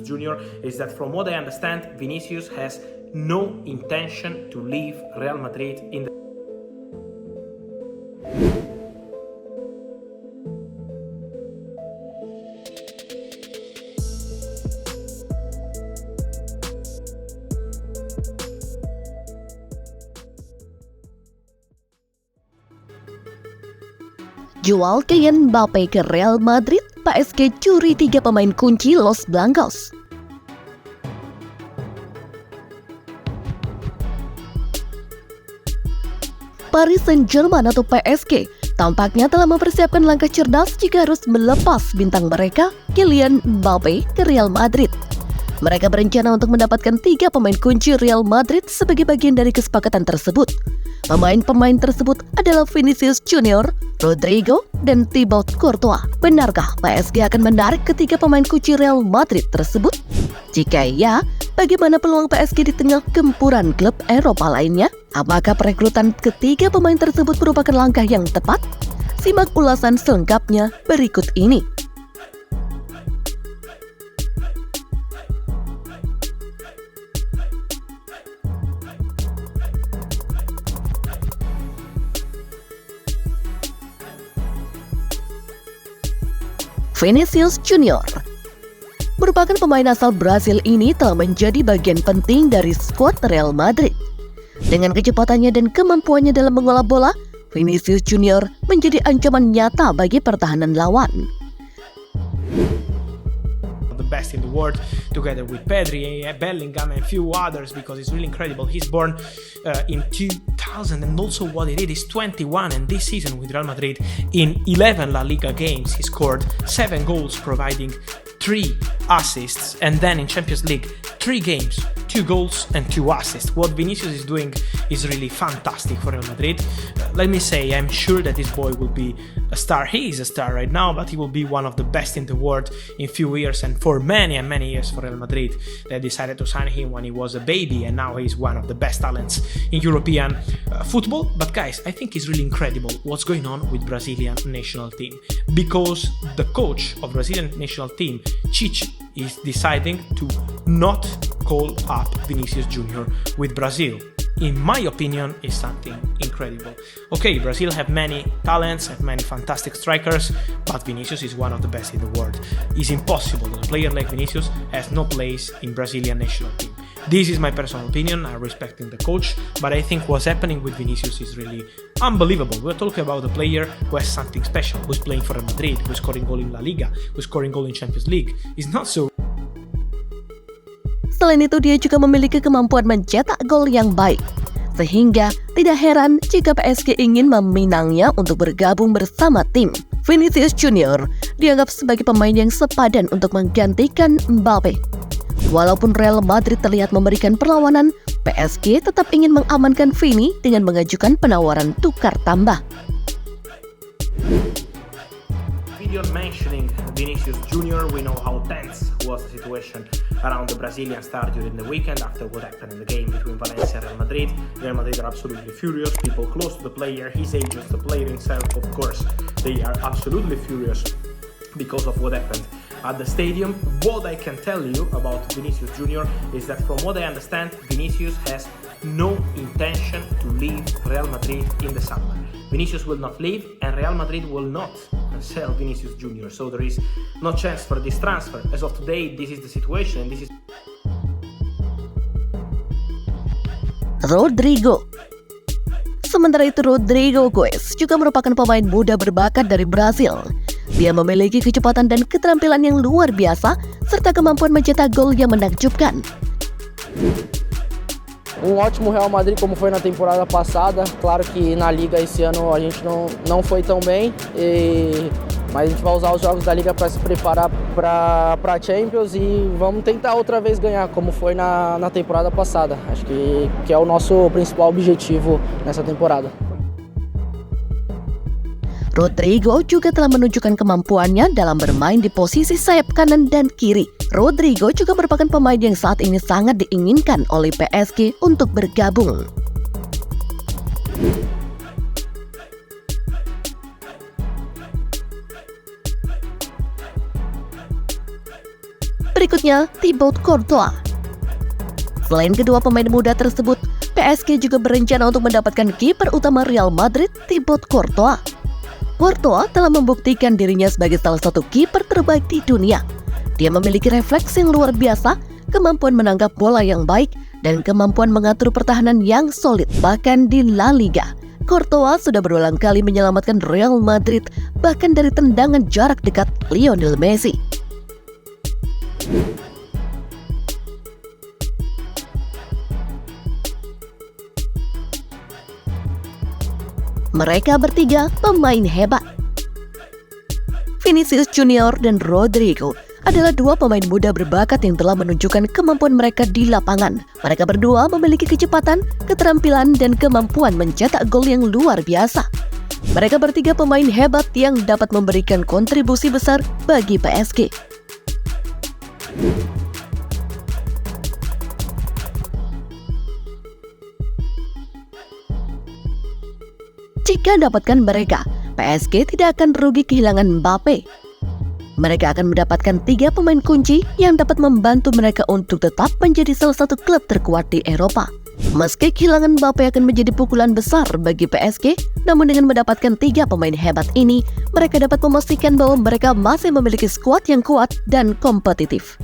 Vinicius Junior is that from what I understand, Vinicius has no intention to leave Real Madrid in the Jual Kylian Mbappe ke Real Madrid, PSG curi 3 pemain kunci Los Blancos. Paris Saint-Germain atau PSG tampaknya telah mempersiapkan langkah cerdas jika harus melepas bintang mereka, Kylian Mbappe, ke Real Madrid. Mereka berencana untuk mendapatkan 3 pemain kunci Real Madrid sebagai bagian dari kesepakatan tersebut. Pemain-pemain tersebut adalah Vinicius Junior, Rodrigo, dan Thibaut Courtois. Benarkah PSG akan menarik ketiga pemain kunci Real Madrid tersebut? Jika iya, bagaimana peluang PSG di tengah gempuran klub Eropa lainnya? Apakah perekrutan ketiga pemain tersebut merupakan langkah yang tepat? Simak ulasan selengkapnya berikut ini. Vinicius Junior merupakan pemain asal Brasil. Ini telah menjadi bagian penting dari skuad Real Madrid. Dengan kecepatannya dan kemampuannya dalam mengolah bola, Vinicius Junior menjadi ancaman nyata bagi pertahanan lawan. The best in the world, together with Pedri, Bellingham, and few others, because it's really incredible. He's born in 2000, and also what he did is 21, and this season with Real Madrid, in 11 La Liga games, he scored 7 goals, providing 3 assists, and then in Champions League, 3 games, 2 goals and 2 assists. What Vinicius is doing is really fantastic for Real Madrid. Let me say, I'm sure that this boy will be a star. He is a star right now, but he will be one of the best in the world in few years, and for many and many years for Real Madrid. They decided to sign him when he was a baby, and now he's one of the best talents in European football. But guys, I think it's really incredible what's going on with Brazilian national team, because the coach of Brazilian national team, Tite, is deciding to not call up Vinicius Junior with Brazil. In my opinion, is something incredible. Okay, Brazil have many talents, have many fantastic strikers, but Vinicius is one of the best in the world. It's impossible that a player like Vinicius has no place in Brazilian national team. This is my personal opinion. I'm respecting the coach, but I think what's happening with Vinicius is really unbelievable. We're talking about a player who has something special, who's playing for Real Madrid, who's scoring goal in La Liga, who's scoring goal in Champions League. It's not so. Selain itu, dia juga memiliki kemampuan mencetak gol yang baik. Sehingga tidak heran jika PSG ingin meminangnya untuk bergabung bersama tim. Vinicius Junior dianggap sebagai pemain yang sepadan untuk menggantikan Mbappe. Walaupun Real Madrid terlihat memberikan perlawanan, PSG tetap ingin mengamankan Vini dengan mengajukan penawaran tukar tambah. Video mentioning Vinicius Junior, we know how tense was the situation around the Brazilian star during the weekend after what happened in the game between Valencia and Real Madrid. Real Madrid are absolutely furious. People close to the player, his agents, the player himself, of course, they are absolutely furious because of what happened at the stadium. What I can tell you about Vinicius Junior is that from what I understand, Vinicius has no intention to leave Real Madrid in the summer. Vinicius will not leave, and Real Madrid will not sell Vinicius Junior. So there is no chance for this transfer. As of today, this is the situation, and this is Rodrigo. Sementara itu, Rodrigo Goes juga merupakan pemain muda berbakat dari Brasil. Dia memiliki kecepatan dan keterampilan yang luar biasa, serta kemampuan mencetak gol yang menakjubkan. Ótimo Real Madrid como foi na temporada passada. Claro que na Liga esse ano a gente não foi tão bem, mas a gente vai usar os jogos da Liga para se preparar para a Champions e vamos tentar outra vez ganhar como foi na temporada passada. Acho que é o nosso principal objetivo nessa temporada. Rodrigo juga telah menunjukkan kemampuannya dalam bermain di posisi sayap kanan dan kiri. Rodrigo juga merupakan pemain yang saat ini sangat diinginkan oleh PSG untuk bergabung. Berikutnya, Thibaut Courtois. Selain kedua pemain muda tersebut, PSG juga berencana untuk mendapatkan kiper utama Real Madrid, Thibaut Courtois. Courtois telah membuktikan dirinya sebagai salah satu kiper terbaik di dunia. Dia memiliki refleks yang luar biasa, kemampuan menangkap bola yang baik, dan kemampuan mengatur pertahanan yang solid bahkan di La Liga. Courtois sudah berulang kali menyelamatkan Real Madrid bahkan dari tendangan jarak dekat Lionel Messi. Mereka bertiga pemain hebat. Vinicius Junior dan Rodrigo adalah dua pemain muda berbakat yang telah menunjukkan kemampuan mereka di lapangan. Mereka berdua memiliki kecepatan, keterampilan, dan kemampuan mencetak gol yang luar biasa. Mereka bertiga pemain hebat yang dapat memberikan kontribusi besar bagi PSG. Jika dapatkan mereka, PSG tidak akan rugi kehilangan Mbappe. Mereka akan mendapatkan 3 pemain kunci yang dapat membantu mereka untuk tetap menjadi salah satu klub terkuat di Eropa. Meski kehilangan Mbappe akan menjadi pukulan besar bagi PSG, namun dengan mendapatkan 3 pemain hebat ini, mereka dapat memastikan bahwa mereka masih memiliki skuad yang kuat dan kompetitif.